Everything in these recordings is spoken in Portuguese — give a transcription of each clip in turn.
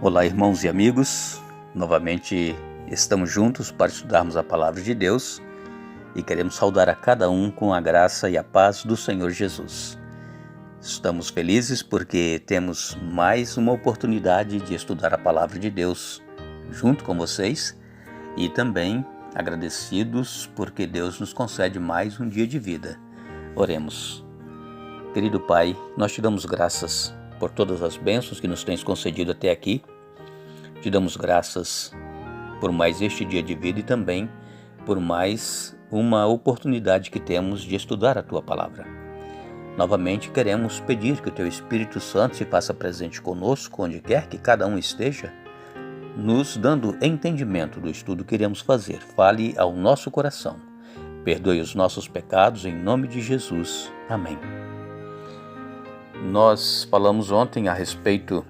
Olá, irmãos e amigos, novamente estamos juntos para estudarmos a Palavra de Deus e queremos saudar a cada um com a graça e a paz do Senhor Jesus. Estamos felizes porque temos mais uma oportunidade de estudar a Palavra de Deus junto com vocês e também agradecidos porque Deus nos concede mais um dia de vida. Oremos. Querido Pai, nós te damos graças por todas as bênçãos que nos tens concedido até aqui. Te damos graças por mais este dia de vida e também por mais uma oportunidade que temos de estudar a Tua Palavra. Novamente queremos pedir que o Teu Espírito Santo se faça presente conosco, onde quer que cada um esteja, nos dando entendimento do estudo que iremos fazer. Fale ao nosso coração. Perdoe os nossos pecados em nome de Jesus. Amém. Nós falamos ontem a respeito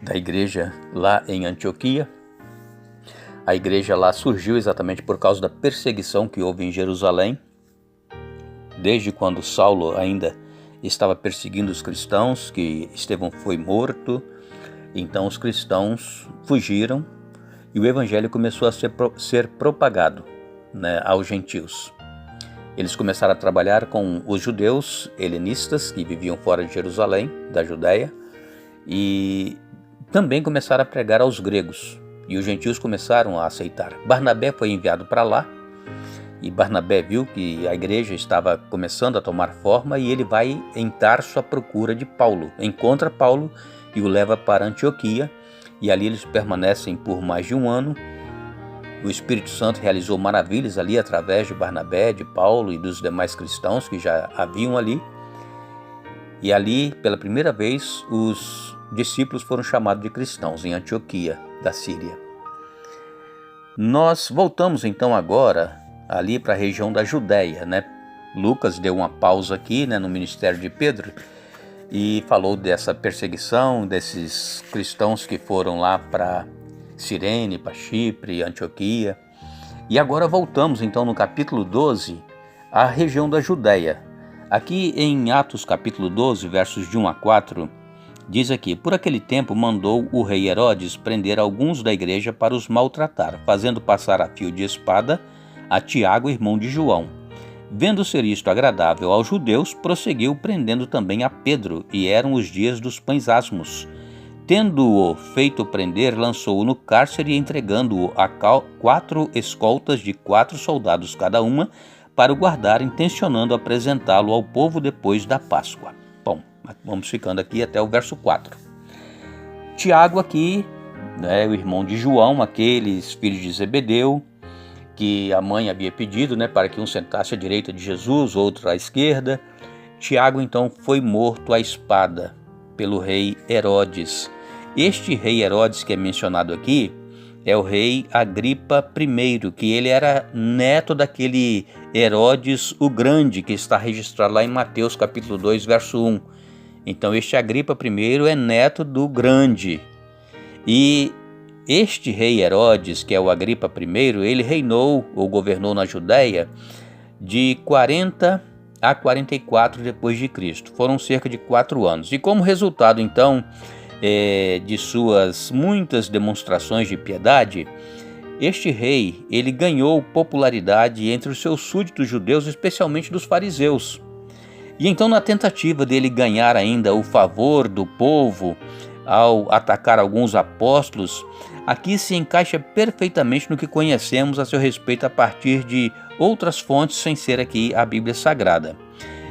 da igreja lá em Antioquia. A igreja lá surgiu exatamente por causa da perseguição que houve em Jerusalém, desde quando Saulo ainda estava perseguindo os cristãos, que Estevão foi morto. Então os cristãos fugiram e o evangelho começou a ser propagado, aos gentios. Eles começaram a trabalhar com os judeus helenistas que viviam fora de Jerusalém, da Judéia, e também começaram a pregar aos gregos, e os gentios começaram a aceitar. Barnabé foi enviado para lá, e Barnabé viu que a igreja estava começando a tomar forma, e ele vai em Tarso à procura de Paulo. Encontra Paulo e o leva para Antioquia, e ali eles permanecem por mais de um ano. O Espírito Santo realizou maravilhas ali através de Barnabé, de Paulo e dos demais cristãos que já haviam ali. E ali, pela primeira vez, os discípulos foram chamados de cristãos em Antioquia, da Síria. Nós voltamos então agora ali para a região da Judéia, Lucas deu uma pausa aqui, no ministério de Pedro e falou dessa perseguição, desses cristãos que foram lá para Cirene, para Chipre, Antioquia. E agora voltamos então no capítulo 12 à região da Judéia. Aqui em Atos capítulo 12, versos de 1 a 4, diz aqui: Por aquele tempo mandou o rei Herodes prender alguns da igreja para os maltratar, fazendo passar a fio de espada a Tiago, irmão de João. Vendo ser isto agradável aos judeus, prosseguiu prendendo também a Pedro, e eram os dias dos pães asmos. Tendo-o feito prender, lançou-o no cárcere, entregando-o a 4 escoltas de 4 soldados cada uma, para o guardar, intencionando apresentá-lo ao povo depois da Páscoa. Bom, vamos ficando aqui até o verso 4. Tiago aqui, o irmão de João, aqueles filhos de Zebedeu, que a mãe havia pedido, para que um sentasse à direita de Jesus, outro à esquerda. Tiago então foi morto à espada pelo rei Herodes. Este rei Herodes que é mencionado aqui é o rei Agripa I, que ele era neto daquele Herodes o Grande, que está registrado lá em Mateus capítulo 2, verso 1. Então este Agripa I é neto do Grande. E este rei Herodes, que é o Agripa I, ele reinou ou governou na Judéia de 40 a 44 depois de Cristo. Foram cerca de 4 anos. E como resultado, então, de suas muitas demonstrações de piedade, este rei, ele ganhou popularidade entre os seus súditos judeus, especialmente dos fariseus. E então, na tentativa dele ganhar ainda o favor do povo, ao atacar alguns apóstolos, aqui se encaixa perfeitamente no que conhecemos a seu respeito a partir de outras fontes, sem ser aqui a Bíblia Sagrada.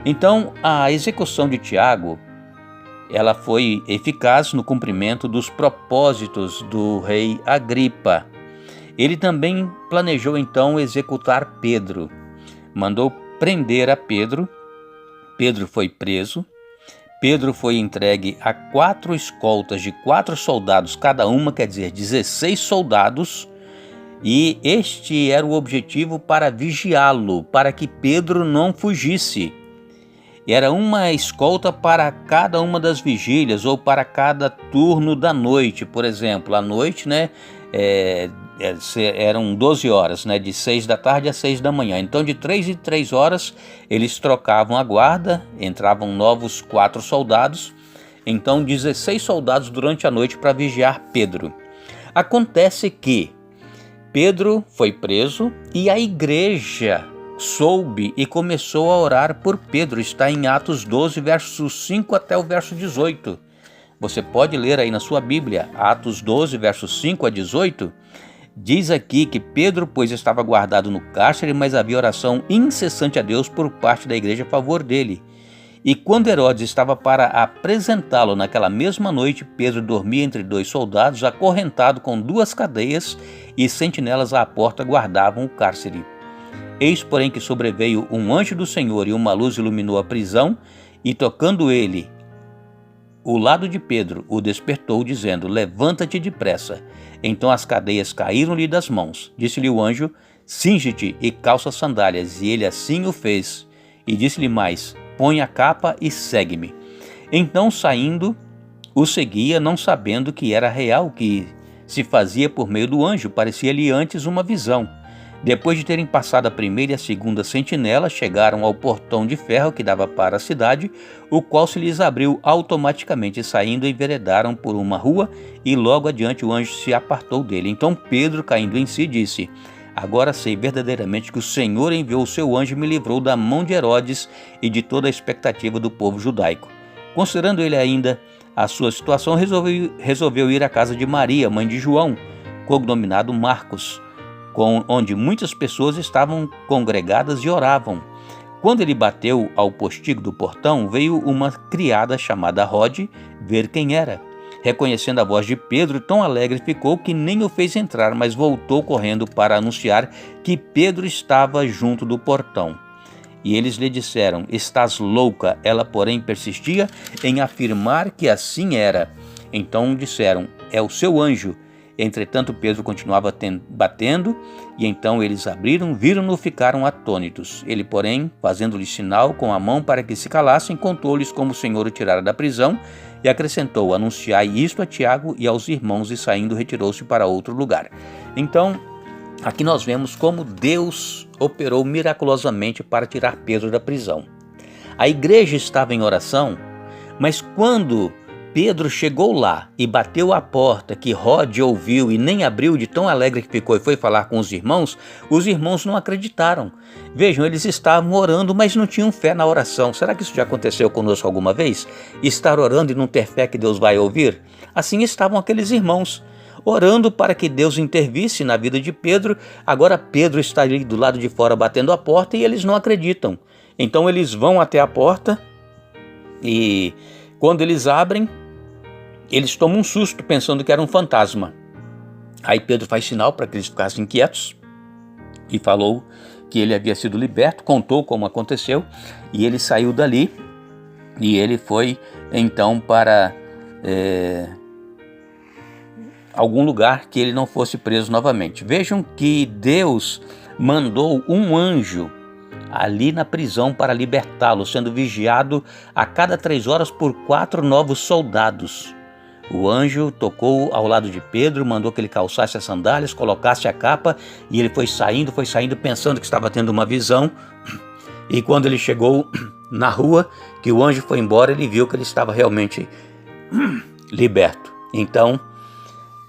Então, a execução de Tiago, ela foi eficaz no cumprimento dos propósitos do rei Agripa. Ele também planejou então executar Pedro. Mandou prender a Pedro. Pedro foi preso. Pedro foi entregue a 4 escoltas de 4 soldados cada uma, quer dizer, 16 soldados, e este era o objetivo para vigiá-lo, para que Pedro não fugisse. Era uma escolta para cada uma das vigílias ou para cada turno da noite. Por exemplo, à noite, eram 12 horas, de 6 da tarde a 6 da manhã. Então, de 3 em 3 horas, eles trocavam a guarda, entravam novos 4 soldados então 16 soldados durante a noite para vigiar Pedro. Acontece que Pedro foi preso e a igreja soube e começou a orar por Pedro. Está em Atos 12, versos 5 até o verso 18. Você pode ler aí na sua Bíblia, Atos 12, versos 5 a 18. Diz aqui que Pedro, pois, estava guardado no cárcere, mas havia oração incessante a Deus por parte da igreja a favor dele. E quando Herodes estava para apresentá-lo naquela mesma noite, Pedro dormia entre 2 soldados, acorrentado com 2 cadeias, e sentinelas à porta guardavam o cárcere. Eis, porém, que sobreveio um anjo do Senhor, e uma luz iluminou a prisão, e tocando ele o lado de Pedro, o despertou, dizendo: levanta-te depressa. Então as cadeias caíram-lhe das mãos. Disse-lhe o anjo: cinge-te e calça as sandálias. E ele assim o fez. E disse-lhe mais: põe a capa e segue-me. Então, saindo, o seguia, não sabendo que era real, que se fazia por meio do anjo. Parecia-lhe antes uma visão. Depois de terem passado a primeira e a segunda sentinela, chegaram ao portão de ferro que dava para a cidade, o qual se lhes abriu automaticamente. Saindo, enveredaram por uma rua, e logo adiante o anjo se apartou dele. Então Pedro, caindo em si, disse: agora sei verdadeiramente que o Senhor enviou o seu anjo e me livrou da mão de Herodes e de toda a expectativa do povo judaico. Considerando ele ainda a sua situação, resolveu ir à casa de Maria, mãe de João, cognominado Marcos, onde muitas pessoas estavam congregadas e oravam. Quando ele bateu ao postigo do portão, veio uma criada chamada Rode ver quem era. Reconhecendo a voz de Pedro, tão alegre ficou que nem o fez entrar, mas voltou correndo para anunciar que Pedro estava junto do portão. E eles lhe disseram: estás louca? Ela, porém, persistia em afirmar que assim era. Então disseram: é o seu anjo. Entretanto, Pedro continuava batendo, e então eles abriram, viram-no, ficaram atônitos. Ele, porém, fazendo-lhes sinal com a mão para que se calassem, contou-lhes como o Senhor o tirara da prisão, e acrescentou: anunciai isto a Tiago e aos irmãos, e saindo retirou-se para outro lugar. Então, aqui nós vemos como Deus operou miraculosamente para tirar Pedro da prisão. A igreja estava em oração, mas quando Pedro chegou lá e bateu à porta, que Rode ouviu e nem abriu, de tão alegre que ficou, e foi falar com os irmãos não acreditaram. Vejam, eles estavam orando, mas não tinham fé na oração. Será que isso já aconteceu conosco alguma vez? Estar orando e não ter fé que Deus vai ouvir? Assim estavam aqueles irmãos, orando para que Deus intervisse na vida de Pedro. Agora Pedro está ali do lado de fora batendo a porta e eles não acreditam. Então eles vão até a porta e quando eles abrem, eles tomam um susto pensando que era um fantasma. Aí Pedro faz sinal para que eles ficassem quietos e falou que ele havia sido liberto, contou como aconteceu, e ele saiu dali e ele foi então para algum lugar que ele não fosse preso novamente. Vejam que Deus mandou um anjo ali na prisão para libertá-lo, sendo vigiado a cada 3 horas por 4 novos soldados. O anjo tocou ao lado de Pedro, mandou que ele calçasse as sandálias, colocasse a capa, e ele foi saindo pensando que estava tendo uma visão. E quando ele chegou na rua, que o anjo foi embora, ele viu que ele estava realmente liberto. Então,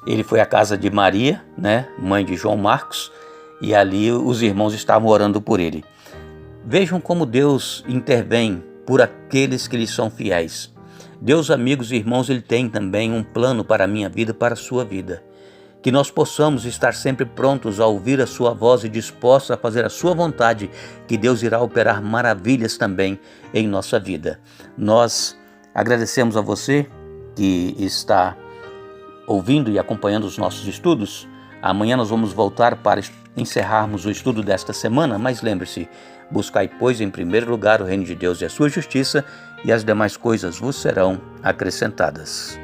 ele foi à casa de Maria, mãe de João Marcos, e ali os irmãos estavam orando por ele. Vejam como Deus intervém por aqueles que lhe são fiéis. Deus, amigos e irmãos, Ele tem também um plano para a minha vida, para a sua vida. Que nós possamos estar sempre prontos a ouvir a sua voz e dispostos a fazer a sua vontade, que Deus irá operar maravilhas também em nossa vida. Nós agradecemos a você que está ouvindo e acompanhando os nossos estudos. Amanhã nós vamos voltar para encerrarmos o estudo desta semana, mas lembre-se, buscai, pois, em primeiro lugar o reino de Deus e a sua justiça, e as demais coisas vos serão acrescentadas.